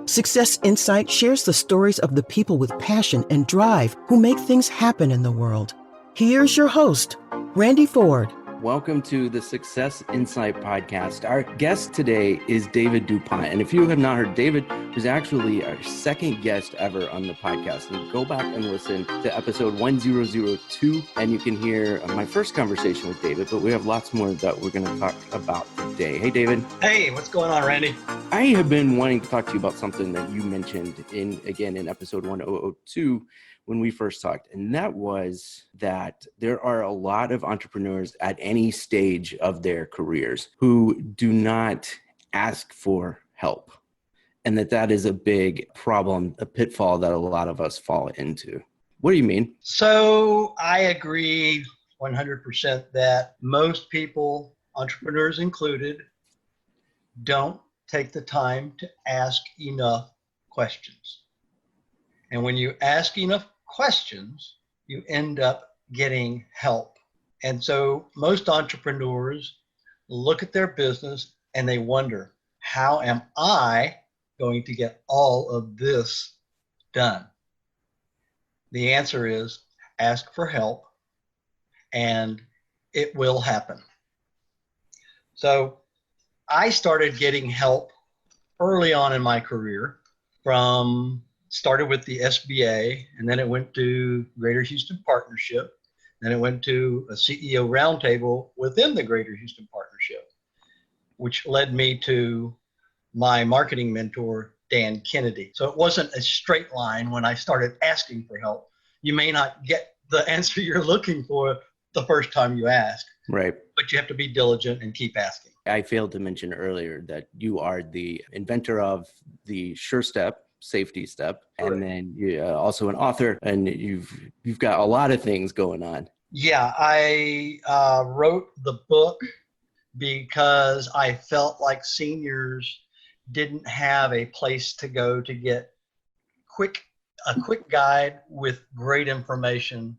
Success Insight shares the stories of the people with passion and drive who make things happen in the world. Here's your host, Randy Ford. Welcome to the Success Insight podcast. Our guest today is David DuPont. And if you have not heard, David was actually our second guest ever on the podcast. And go back and listen to episode 1002, and you can hear my first conversation with David, but we have lots more that we're going to talk about today. Hey, David. Hey, what's going on, Randy? I have been wanting to talk to you about something that you mentioned in episode 1002 when we first talked, and that was that there are a lot of entrepreneurs at any stage of their careers who do not ask for help, and that is a big problem, a pitfall that a lot of us fall into. What do you mean? So I agree 100% that most people, entrepreneurs included, don't take the time to ask enough questions. And when you ask enough questions, you end up getting help. And so most entrepreneurs look at their business and they wonder, how am I going to get all of this done? The answer is ask for help and it will happen. So I started getting help early on in my career. Started with the SBA, and then it went to Greater Houston Partnership. Then it went to a CEO roundtable within the Greater Houston Partnership, which led me to my marketing mentor, Dan Kennedy. So it wasn't a straight line when I started asking for help. You may not get the answer you're looking for the first time you ask. Right. But you have to be diligent and keep asking. I failed to mention earlier that you are the inventor of the Shure-Step safety step, and then you're also an author, and you've got a lot of things going on. Yeah, I wrote the book because I felt like seniors didn't have a place to go to get a quick guide with great information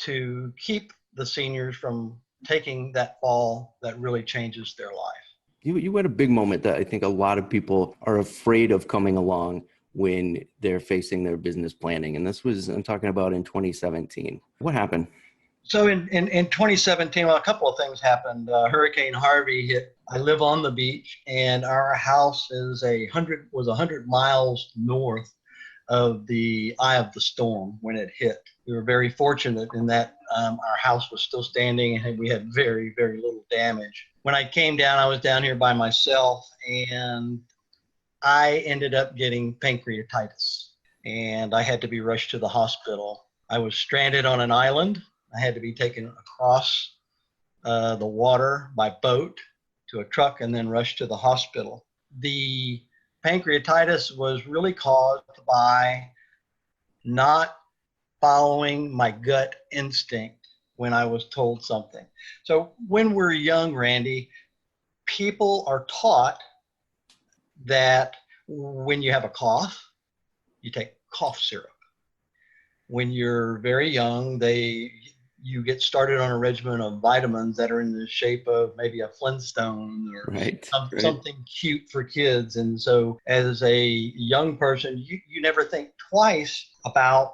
to keep the seniors from taking that fall that really changes their life. You had a big moment that I think a lot of people are afraid of coming along when they're facing their business planning. And this was, I'm talking about in 2017. What happened? So in 2017, well, a couple of things happened. Hurricane Harvey hit. I live on the beach, and our house was 100 miles north of the eye of the storm when it hit. We were very fortunate in that our house was still standing and we had very, very little damage. When I came down, I was down here by myself, and I ended up getting pancreatitis, and I had to be rushed to the hospital. I was stranded on an island. I had to be taken across the water by boat to a truck and then rushed to the hospital. The pancreatitis was really caused by not following my gut instinct when I was told something. So when we're young, Randy, people are taught that when you have a cough, you take cough syrup. When you're very young, you get started on a regimen of vitamins that are in the shape of maybe a Flintstone or something cute for kids. And so as a young person, you never think twice about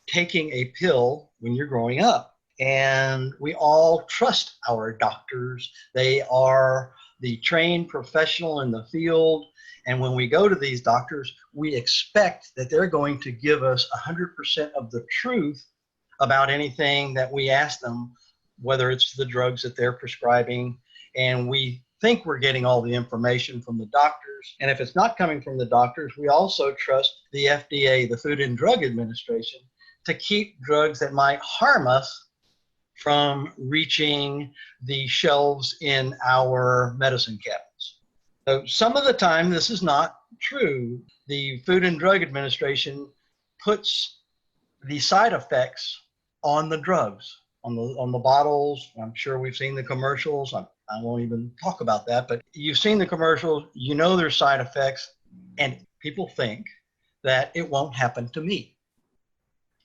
taking a pill when you're growing up. And we all trust our doctors. They are the trained professional in the field. And when we go to these doctors, we expect that they're going to give us 100% of the truth about anything that we ask them, whether it's the drugs that they're prescribing. And we think we're getting all the information from the doctors. And if it's not coming from the doctors, we also trust the FDA, the Food and Drug Administration, to keep drugs that might harm us from reaching the shelves in our medicine cabinets. So some of the time, this is not true. The Food and Drug Administration puts the side effects on the drugs, on the bottles. I'm sure we've seen the commercials. I won't even talk about that, but you've seen the commercials, you know there's side effects, and people think that it won't happen to me.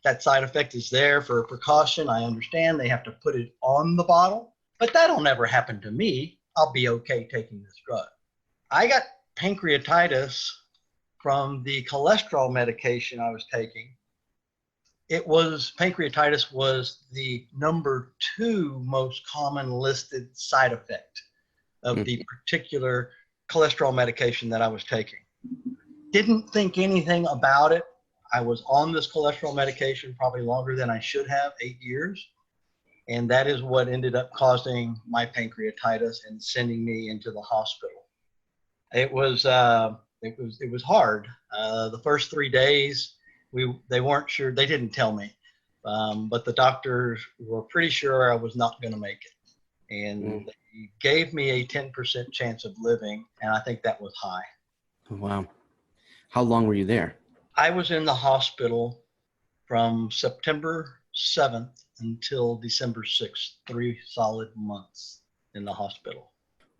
That side effect is there for precaution. I understand they have to put it on the bottle, but that'll never happen to me. I'll be okay taking this drug. I got pancreatitis from the cholesterol medication I was taking. Pancreatitis was the number 2 most common listed side effect of the particular cholesterol medication that I was taking. Didn't think anything about it. I was on this cholesterol medication probably longer than I should have, 8 years. And that is what ended up causing my pancreatitis and sending me into the hospital. It was hard. The first 3 days, they weren't sure. They didn't tell me, but the doctors were pretty sure I was not going to make it, and they gave me a 10% chance of living, and I think that was high. Wow. How long were you there? I was in the hospital from September 7th until December 6th, 3 solid months in the hospital.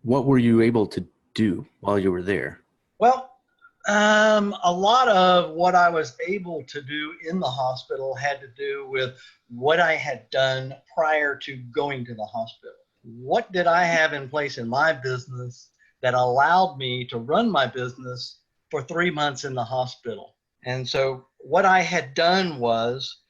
What were you able to do while you were there? Well, a lot of what I was able to do in the hospital had to do with what I had done prior to going to the hospital. What did I have in place in my business that allowed me to run my business for 3 months in the hospital? And so what I had done was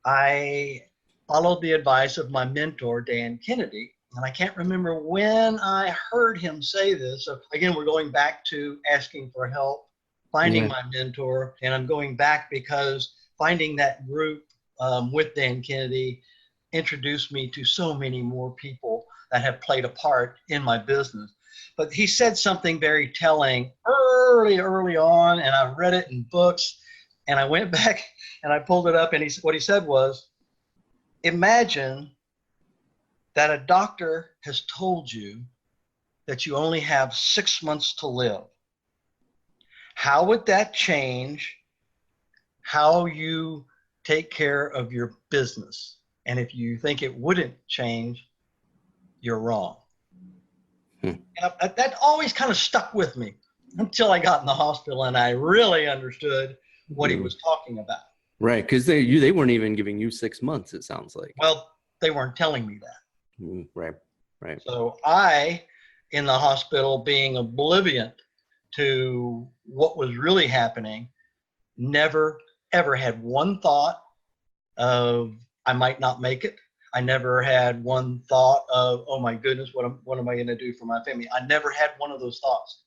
I followed the advice of my mentor, Dan Kennedy. And I can't remember when I heard him say this. So again, we're going back to asking for help, finding my mentor. And I'm going back because finding that group with Dan Kennedy introduced me to so many more people that have played a part in my business. But he said something very telling early on, and I read it in books. And I went back and I pulled it up, and what he said was, imagine that a doctor has told you that you only have 6 months to live. How would that change how you take care of your business? And if you think it wouldn't change, you're wrong. That always kind of stuck with me until I got in the hospital and I really understood what he was talking about. Right, because they weren't even giving you 6 months, it sounds like. Well, they weren't telling me that. Right. So I, in the hospital, being oblivious to what was really happening, never, ever had one thought of I might not make it. I never had one thought of, oh my goodness, what am I going to do for my family? I never had one of those thoughts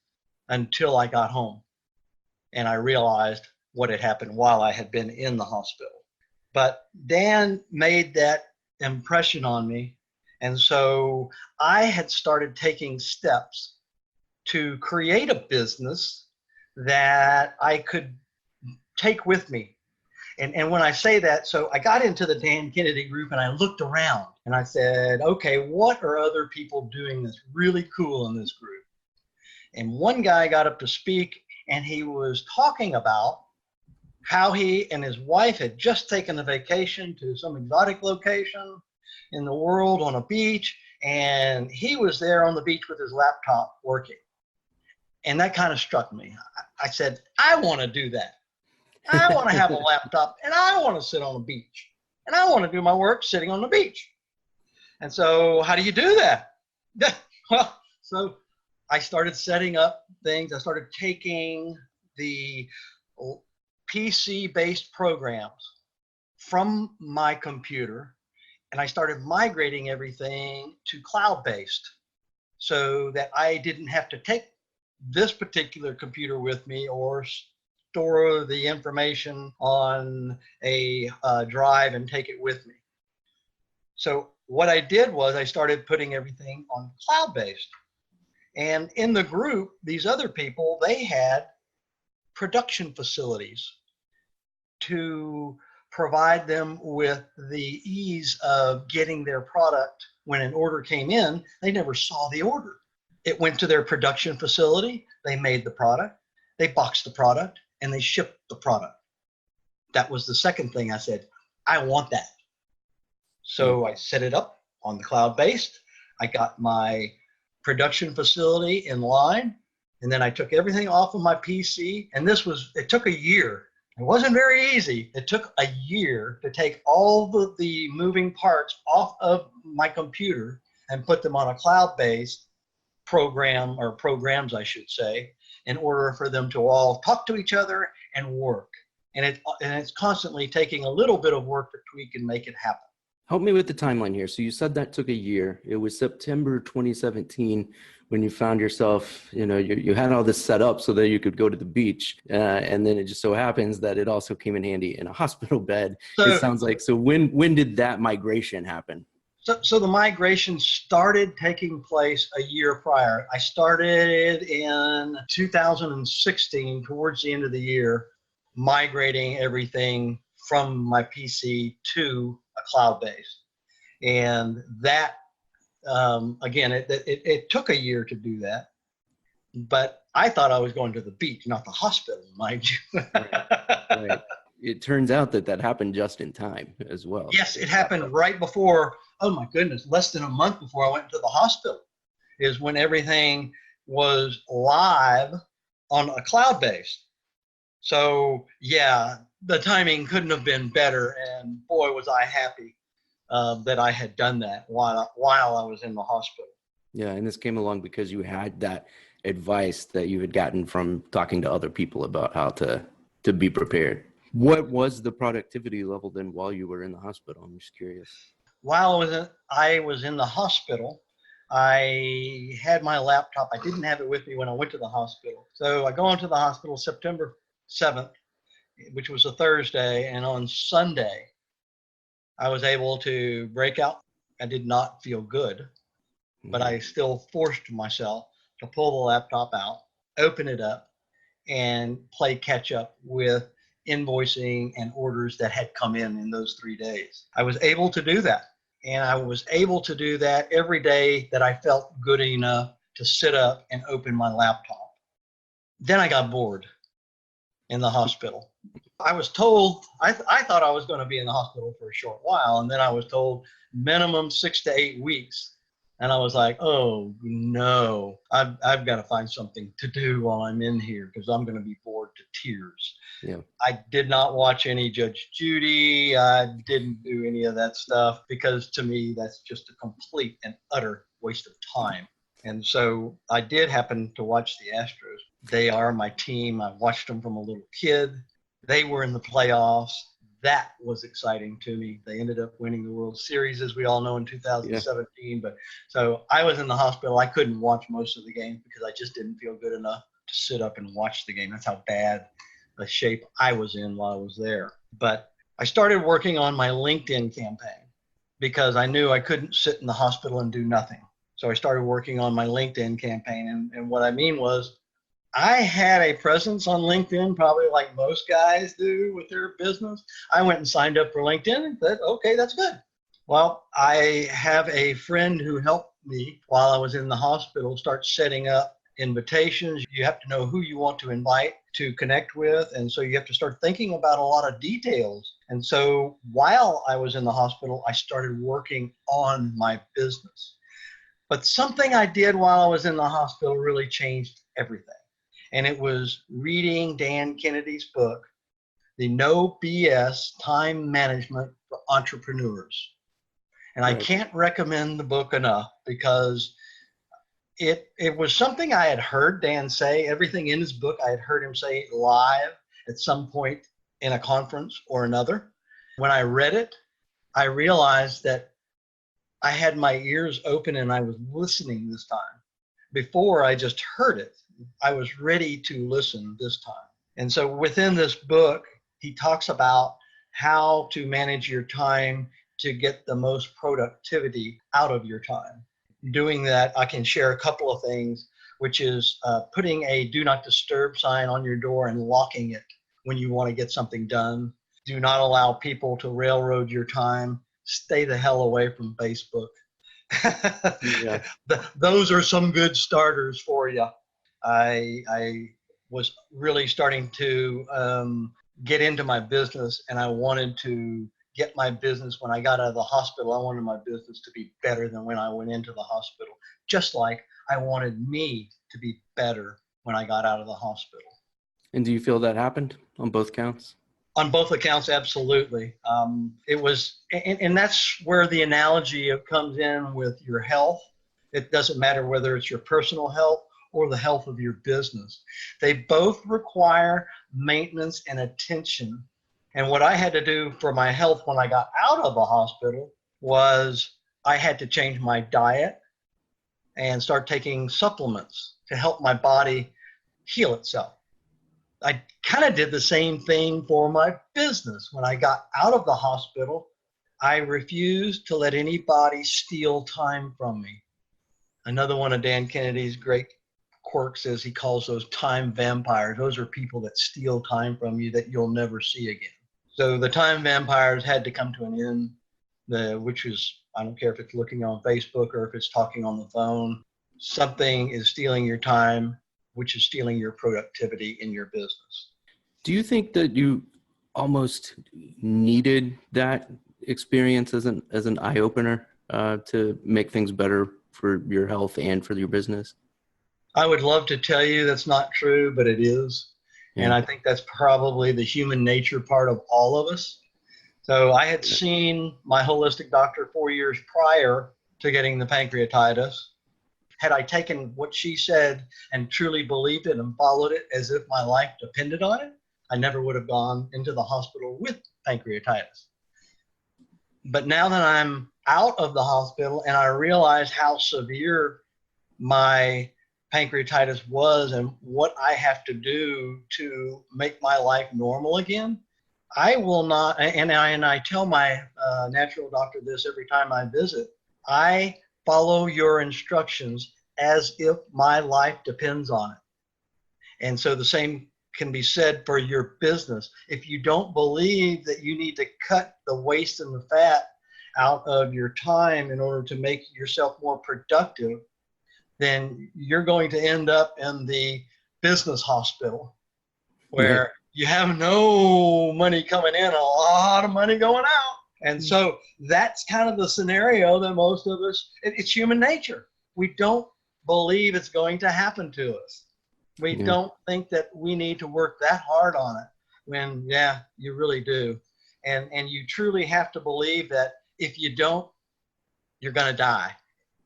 until I got home and I realized what had happened while I had been in the hospital. But Dan made that impression on me. And so I had started taking steps to create a business that I could take with me. And when I say that, so I got into the Dan Kennedy group and I looked around and I said, okay, what are other people doing that's really cool in this group? And one guy got up to speak and he was talking about how he and his wife had just taken a vacation to some exotic location in the world on a beach, and he was there on the beach with his laptop working. And that kind of struck me. I said, I want to do that. I want to have a laptop and I want to sit on a beach and I want to do my work sitting on the beach. And so how do you do that? Well, so I started setting up things. I started taking the PC-based programs from my computer and I started migrating everything to cloud-based so that I didn't have to take this particular computer with me or store the information on a drive and take it with me. So what I did was I started putting everything on cloud-based. And in the group, these other people, they had production facilities to provide them with the ease of getting their product. When an order came in, they never saw the order. It went to their production facility, they made the product, they boxed the product, and they shipped the product. That was the second thing I said, I want that. So I set it up on the cloud-based. I got my production facility in line, and then I took everything off of my PC, and it took a year. It wasn't very easy. It took a year to take all the moving parts off of my computer and put them on a cloud-based program, or programs, I should say. in order for them to all talk to each other and work. And it's constantly taking a little bit of work to tweak and make it happen. Help me with the timeline here. So you said that took a year. It was September 2017 when you found yourself, you had all this set up so that you could go to the beach. And then it just so happens that it also came in handy in a hospital bed. It sounds like. So when did that migration happen? So the migration started taking place a year prior. I started in 2016, towards the end of the year, migrating everything from my PC to a cloud base. And that, again, it took a year to do that. But I thought I was going to the beach, not the hospital, mind you. Right. It turns out that happened just in time as well. Yes, it happened right before, oh my goodness, less than a month before I went to the hospital is when everything was live on a cloud base. So yeah, the timing couldn't have been better. And boy, was I happy that I had done that while I was in the hospital. Yeah, and this came along because you had that advice that you had gotten from talking to other people about how to be prepared. What was the productivity level then while you were in the hospital? I'm just curious. While I was in the hospital, I had my laptop. I didn't have it with me when I went to the hospital. So I go into the hospital September 7th, which was a Thursday, and on Sunday, I was able to break out. I did not feel good, but I still forced myself to pull the laptop out, open it up, and play catch up with invoicing and orders that had come in those 3 days. I was able to do that. And I was able to do that every day that I felt good enough to sit up and open my laptop. Then I got bored in the hospital. I was told, I thought I was going to be in the hospital for a short while. And then I was told minimum 6 to 8 weeks. And I was like, oh no, I've got to find something to do while I'm in here because I'm going to be bored to tears. Yeah. I did not watch any Judge Judy. I didn't do any of that stuff because to me, that's just a complete and utter waste of time. And so I did happen to watch the Astros. They are my team. I watched them from a little kid. They were in the playoffs. That was exciting to me. They ended up winning the World Series, as we all know, in 2017. Yeah. But so I was in the hospital. I couldn't watch most of the game because I just didn't feel good enough to sit up and watch the game. That's how bad the shape I was in while I was there. But I started working on my LinkedIn campaign because I knew I couldn't sit in the hospital and do nothing. So I started working on my LinkedIn campaign. And what I mean was I had a presence on LinkedIn, probably like most guys do with their business. I went and signed up for LinkedIn and said, okay, that's good. Well, I have a friend who helped me while I was in the hospital start setting up invitations. You have to know who you want to invite to connect with. And so you have to start thinking about a lot of details. And so while I was in the hospital, I started working on my business. But something I did while I was in the hospital really changed everything. And it was reading Dan Kennedy's book, The No BS Time Management for Entrepreneurs. And I can't recommend the book enough because it was something I had heard Dan say. Everything in his book, I had heard him say live at some point in a conference or another. When I read it, I realized that I had my ears open and I was listening this time. Before I just heard it, I was ready to listen this time. And so within this book, he talks about how to manage your time to get the most productivity out of your time. Doing that, I can share a couple of things, which is putting a do not disturb sign on your door and locking it when you want to get something done. Do not allow people to railroad your time. Stay the hell away from Facebook. Yeah. Those are some good starters for you. I was really starting to get into my business, and I wanted to get my business when I got out of the hospital. I wanted my business to be better than when I went into the hospital, just like I wanted me to be better when I got out of the hospital. And do you feel that happened on both counts? On both accounts, absolutely. It was, and that's where the analogy comes in with your health. It doesn't matter whether it's your personal health or the health of your business. They both require maintenance and attention. And what I had to do for my health when I got out of the hospital was I had to change my diet and start taking supplements to help my body heal itself. I kind of did the same thing for my business. When I got out of the hospital, I refused to let anybody steal time from me. Another one of Dan Kennedy's great quirks is he calls those time vampires. Those are people that steal time from you that you'll never see again. So the time vampires had to come to an end, which is, I don't care if it's looking on Facebook or if it's talking on the phone, something is stealing your time, which is stealing your productivity in your business. Do you think that you almost needed that experience as an eye-opener to make things better for your health and for your business? I would love to tell you that's not true, but it is. Yeah. And I think that's probably the human nature part of all of us. So I had seen my holistic doctor 4 years prior to getting the pancreatitis. Had I taken what she said and truly believed it and followed it as if my life depended on it, I never would have gone into the hospital with pancreatitis. But now that I'm out of the hospital and I realize how severe my pancreatitis was and what I have to do to make my life normal again, I will not, and I tell my natural doctor this every time I visit, I follow your instructions as if my life depends on it. And so the same can be said for your business. If you don't believe that you need to cut the waste and the fat out of your time in order to make yourself more productive, then you're going to end up in the business hospital where you have no money coming in, a lot of money going out. And so that's kind of the scenario that most of us, it's human nature. We don't believe it's going to happen to us. We don't think that we need to work that hard on it when, yeah, you really do. And you truly have to believe that if you don't, you're going to die.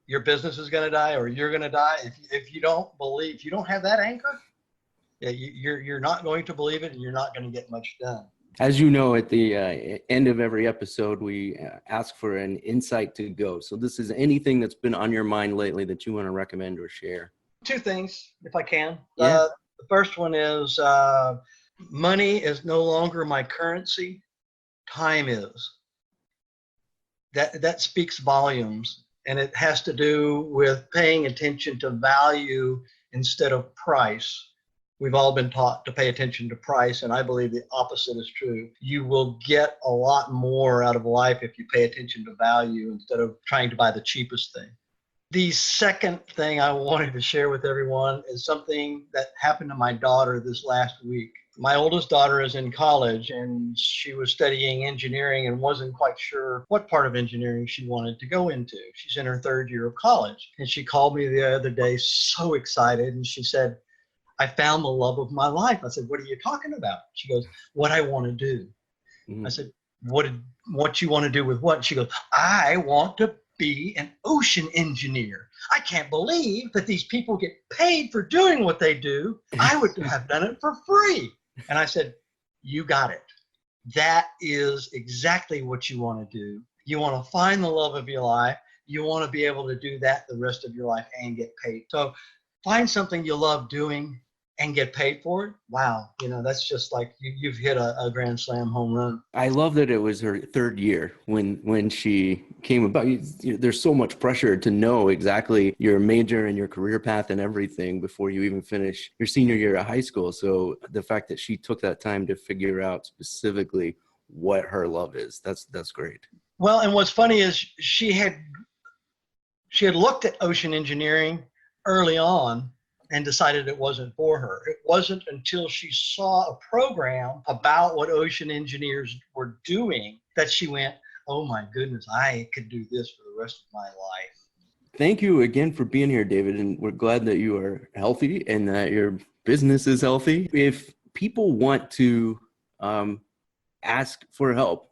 Your business is going to die or you're going to die. If you don't believe, if you don't have that anchor, you're not going to believe it and you're not going to get much done. As you know, at the end of every episode, we ask for an insight to go. So this is anything that's been on your mind lately that you want to recommend or share. Two things, if I can. Yeah. The first one is money is no longer my currency. Time is. That speaks volumes. And it has to do with paying attention to value instead of price. We've all been taught to pay attention to price, and I believe the opposite is true. You will get a lot more out of life if you pay attention to value instead of trying to buy the cheapest thing. The second thing I wanted to share with everyone is something that happened to my daughter this last week. My oldest daughter is in college, and she was studying engineering and wasn't quite sure what part of engineering she wanted to go into. She's in her third year of college, and she called me the other day so excited, and she said, I found the love of my life. I said, what are you talking about? She goes, what I want to do. I said, what you want to do with what? And she goes, I want to be an ocean engineer. I can't believe that these people get paid for doing what they do. I would have done it for free. And I said, you got it. That is exactly what you want to do. You want to find the love of your life. You want to be able to do that the rest of your life and get paid. So find something you love doing and get paid for it. Wow. That's just like you've hit a grand slam home run. I love that it was her third year when she came about. There's so much pressure to know exactly your major and your career path and everything before you even finish your senior year of high school. So the fact that she took that time to figure out specifically what her love is, that's great. Well, and what's funny is she had looked at ocean engineering early on and decided it wasn't for her. It wasn't until she saw a program about what ocean engineers were doing that she went, oh my goodness, I could do this for the rest of my life. Thank you again for being here, David. And we're glad that you are healthy and that your business is healthy. If people want to ask for help,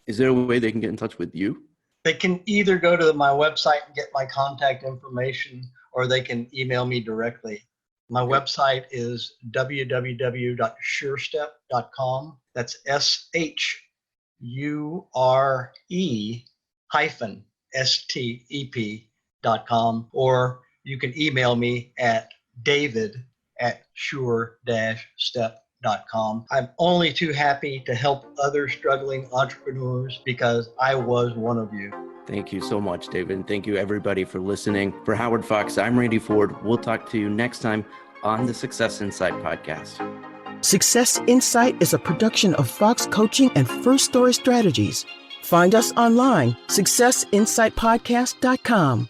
is there a way they can get in touch with you? They can either go to my website and get my contact information, or they can email me directly. My website is www.Shure-Step.com. That's SHURE-STEP.com. Or you can email me at david@shure-step.com. I'm only too happy to help other struggling entrepreneurs because I was one of you. Thank you so much, David. And thank you, everybody, for listening. For Howard Fox, I'm Randy Ford. We'll talk to you next time on the Success Insight podcast. Success Insight is a production of Fox Coaching and First Story Strategies. Find us online, successinsightpodcast.com.